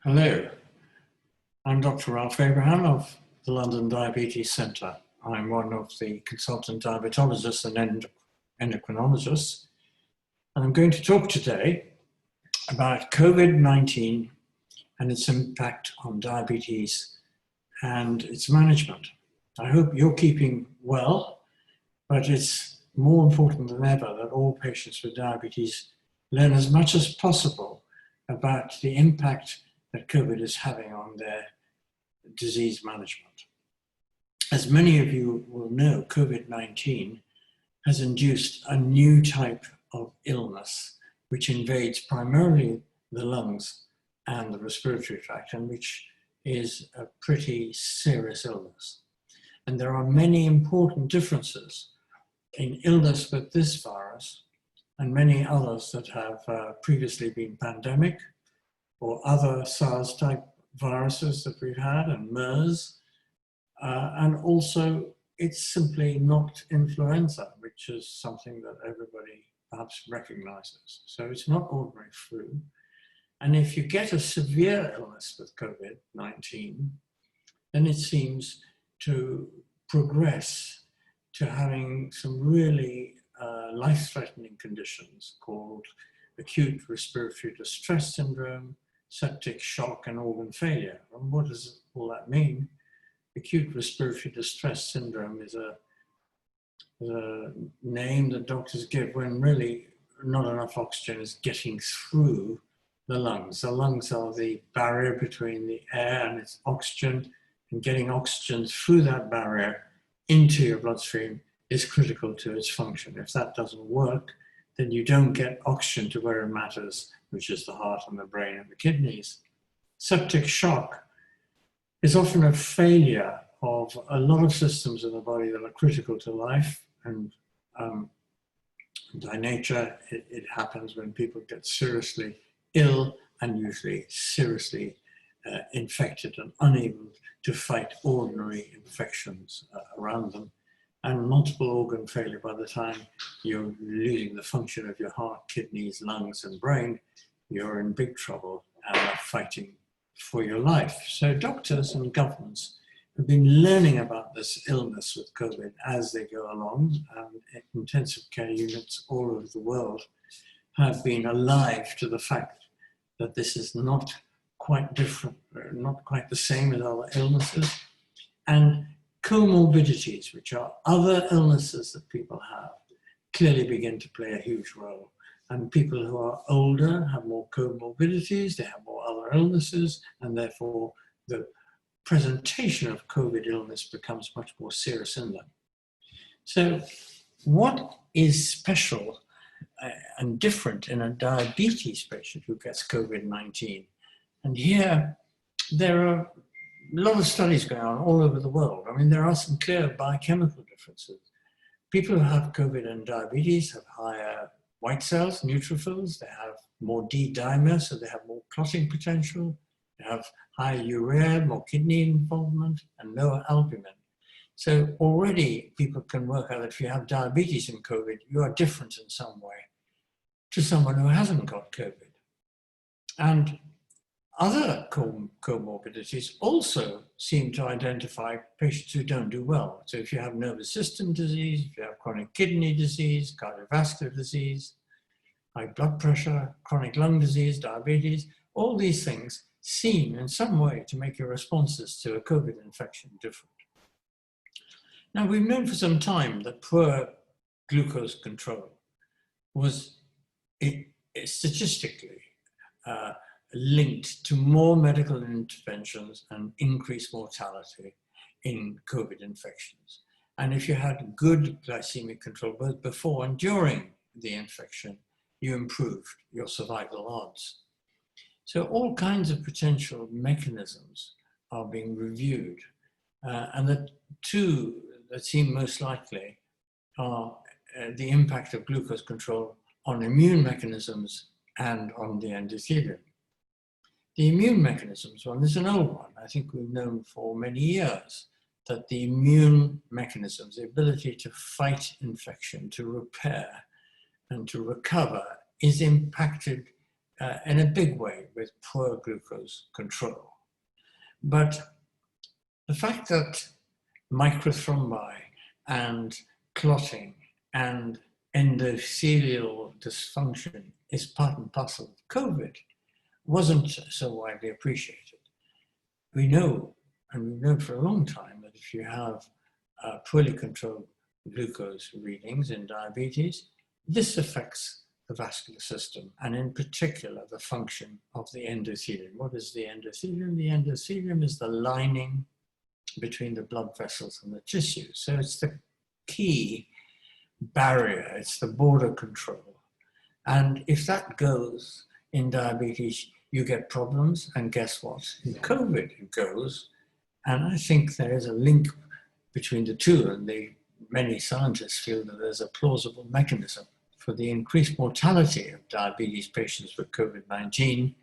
Hello, I'm Dr. Ralph Abraham of the London Diabetes Centre. I'm one of the consultant diabetologists and endocrinologists, and I'm going to talk today about COVID-19 and its impact on diabetes and its management. I hope you're keeping well, but it's more important than ever that all patients with diabetes learn as much as possible about the impact that COVID is having on their disease management. As many of you will know, COVID-19 has induced a new type of illness which invades primarily the lungs and the respiratory tract, and which is a pretty serious illness. And there are many important differences in illness with this virus and many others that have previously been pandemic, or other SARS-type viruses that we've had, and MERS. And also, it's simply not influenza, which is something that everybody perhaps recognizes. So it's not ordinary flu. And if you get a severe illness with COVID-19, then it seems to progress to having some really life-threatening conditions called acute respiratory distress syndrome, septic shock, and organ failure. And what does all that mean? Acute respiratory distress syndrome is a name that doctors give when really not enough oxygen is getting through the lungs. The lungs are the barrier between the air and its oxygen, and getting oxygen through that barrier into your bloodstream is critical to its function. If that doesn't work, then you don't get oxygen to where it matters, which is the heart and the brain and the kidneys. Septic shock is often a failure of a lot of systems in the body that are critical to life, and by nature, it happens when people get seriously ill and usually seriously infected and unable to fight ordinary infections around them. And multiple organ failure, by the time you're losing the function of your heart, kidneys, lungs, and brain, you're in big trouble and are fighting for your life. So doctors and governments have been learning about this illness with COVID as they go along, and intensive care units all over the world have been alive to the fact that this is not quite different, not quite the same as other illnesses. And comorbidities, which are other illnesses that people have, clearly begin to play a huge role. And people who are older have more comorbidities, they have more other illnesses, and therefore the presentation of COVID illness becomes much more serious in them. So what is special and different in a diabetes patient who gets COVID-19? And here there are a lot of studies going on all over the world. I mean, there are some clear biochemical differences. People who have COVID and diabetes have higher white cells, neutrophils, they have more D-dimer, so they have more clotting potential, they have higher urea, more kidney involvement, and lower albumin. So already people can work out that if you have diabetes and COVID, you are different in some way to someone who hasn't got COVID. And other comorbidities also seem to identify patients who don't do well. So if you have nervous system disease, if you have chronic kidney disease, cardiovascular disease, high blood pressure, chronic lung disease, diabetes, all these things seem in some way to make your responses to a COVID infection different. Now, we've known for some time that poor glucose control was statistically linked to more medical interventions and increased mortality in COVID infections. And if you had good glycemic control both before and during the infection, you improved your survival odds. So all kinds of potential mechanisms are being reviewed. And the two that seem most likely are the impact of glucose control on immune mechanisms and on the endothelium. The immune mechanisms one is an old one. I think we've known for many years that the immune mechanisms, the ability to fight infection, to repair, and to recover is impacted in a big way with poor glucose control. But the fact that microthrombi and clotting and endothelial dysfunction is part and parcel of COVID wasn't so widely appreciated. We know, and we've known for a long time, that if you have poorly controlled glucose readings in diabetes, this affects the vascular system, and in particular, the function of the endothelium. What is the endothelium? The endothelium is the lining between the blood vessels and the tissues. So it's the key barrier, it's the border control. And if that goes in diabetes, you get problems, and guess what? In COVID, it goes. And I think there is a link between the two, and many scientists feel that there's a plausible mechanism for the increased mortality of diabetes patients with COVID-19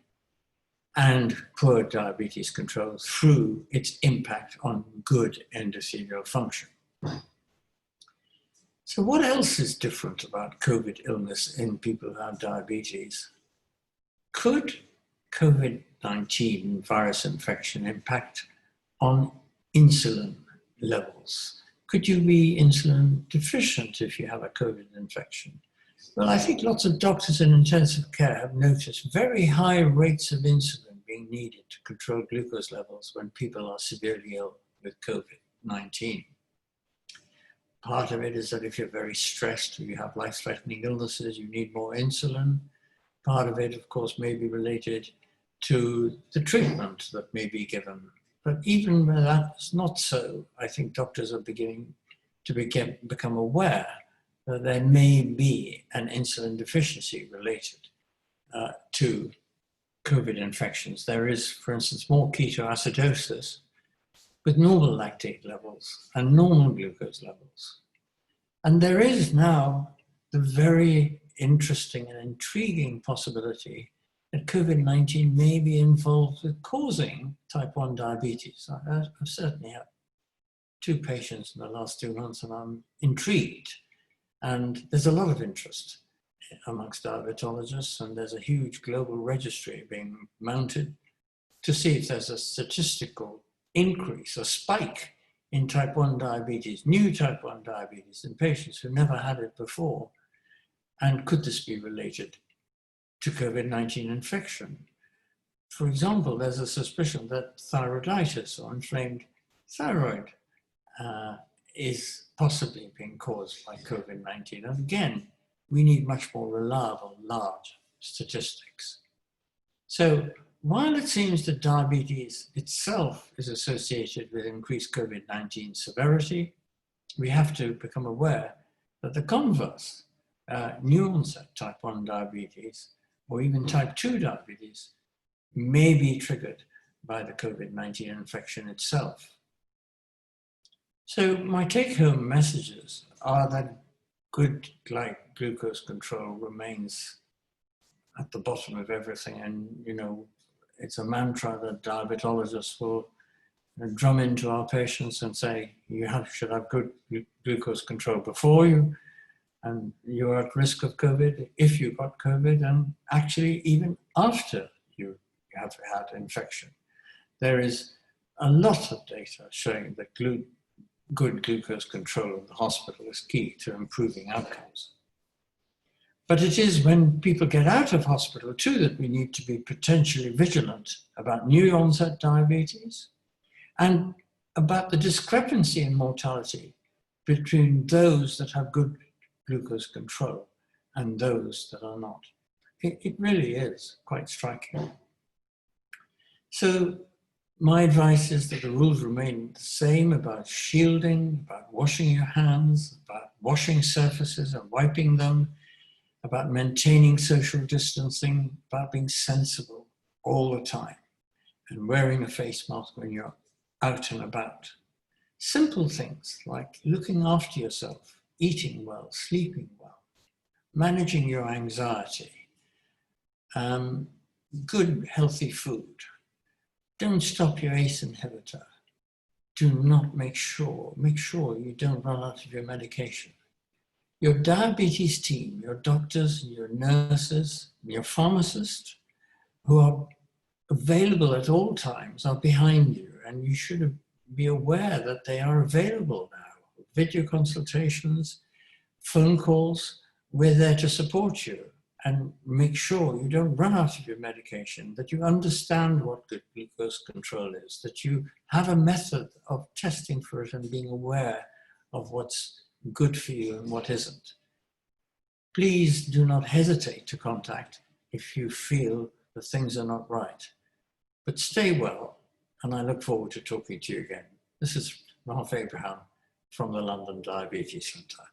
and poor diabetes control through its impact on good endothelial function. So what else is different about COVID illness in people who have diabetes? Could COVID-19 virus infection impact on insulin levels? Could you be insulin deficient if you have a COVID infection? Well, I think lots of doctors in intensive care have noticed very high rates of insulin being needed to control glucose levels when people are severely ill with COVID-19. Part of it is that if you're very stressed or you have life-threatening illnesses, you need more insulin. Part of it, of course, may be related to the treatment that may be given. But even when that's not so, I think doctors are beginning to become aware that there may be an insulin deficiency related to COVID infections. There is, for instance, more ketoacidosis with normal lactate levels and normal glucose levels. And there is now the very interesting and intriguing possibility that COVID-19 may be involved with causing type 1 diabetes. I've certainly had 2 patients in the last 2 months, and I'm intrigued. And there's a lot of interest amongst diabetologists, and there's a huge global registry being mounted to see if there's a statistical increase, a spike in type 1 diabetes, new type 1 diabetes in patients who never had it before. And could this be related to COVID-19 infection? For example, there's a suspicion that thyroiditis or inflamed thyroid is possibly being caused by COVID-19. And again, we need much more reliable, large statistics. So while it seems that diabetes itself is associated with increased COVID-19 severity, we have to become aware that the converse, new onset type 1 diabetes, or even type 2 diabetes, may be triggered by the COVID-19 infection itself. So my take-home messages are that good glucose control remains at the bottom of everything. And, you know, it's a mantra that diabetologists will drum into our patients and say, you should have good glucose control before you, and you're at risk of COVID if you got COVID, and actually even after you have had infection. There is a lot of data showing that good glucose control in the hospital is key to improving outcomes. But it is when people get out of hospital too that we need to be potentially vigilant about new onset diabetes and about the discrepancy in mortality between those that have good glucose control and those that are not. It really is quite striking. So my advice is that the rules remain the same about shielding, about washing your hands, about washing surfaces and wiping them, about maintaining social distancing, about being sensible all the time, and wearing a face mask when you're out and about. Simple things like looking after yourself, eating well, sleeping well, managing your anxiety, good healthy food. Don't stop your ACE inhibitor. Do not make sure you don't run out of your medication. Your diabetes team, your doctors, your nurses, your pharmacist, who are available at all times are behind you, and you should be aware that they are available now. Video consultations, phone calls, we're there to support you and make sure you don't run out of your medication, that you understand what good glucose control is, that you have a method of testing for it and being aware of what's good for you and what isn't. Please do not hesitate to contact if you feel that things are not right. But stay well, and I look forward to talking to you again. This is Ralph Abraham from the London Diabetes Centre.